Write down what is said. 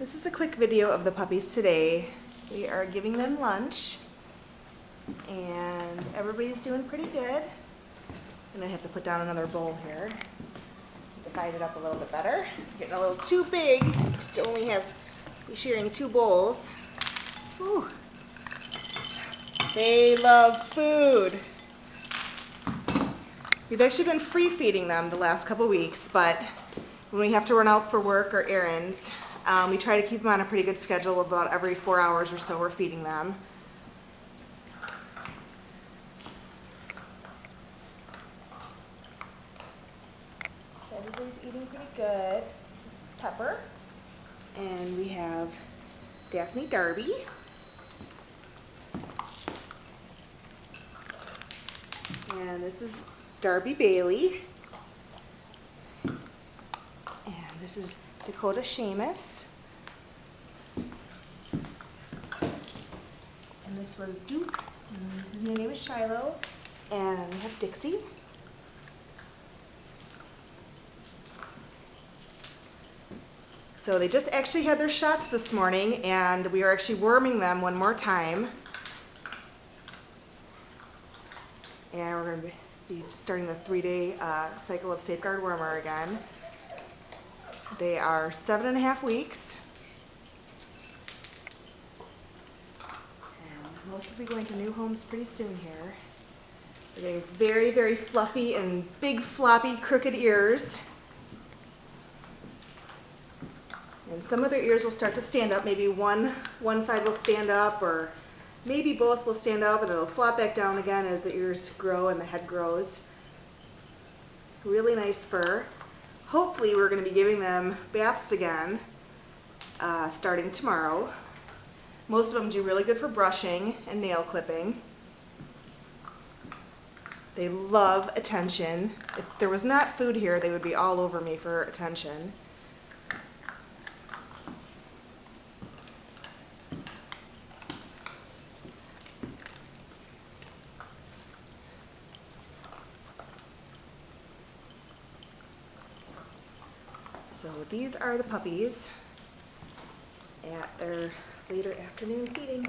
This is a quick video of the puppies today. We are giving them lunch and everybody's doing pretty good. And I have to put down another bowl here. Divide it up a little bit better. Getting a little too big. Still only have sharing 2 bowls. Whew. They love food. We've actually been free feeding them the last couple weeks, but when we have to run out for work or errands, we try to keep them on a pretty good schedule. About every 4 hours or so we're feeding them. So everybody's eating pretty good. This is Pepper. And we have Daphne Darby. And this is Darby Bailey. And this is Dakota Seamus. And this was Duke. And his name is Shiloh. And we have Dixie. So they just actually had their shots this morning, and we are actually worming them one more time. And we're going to be starting the 3-day cycle of Safeguard Wormer again. They are 7.5 weeks. And most will be going to new homes pretty soon here. They're getting very, very fluffy and big, floppy, crooked ears. And some of their ears will start to stand up. Maybe one side will stand up, or maybe both will stand up and it'll flop back down again as the ears grow and the head grows. Really nice fur. Hopefully we're going to be giving them baths again starting tomorrow. Most of them do really good for brushing and nail clipping. They love attention. If there was not food here, they would be all over me for attention. So these are the puppies at their later afternoon feeding.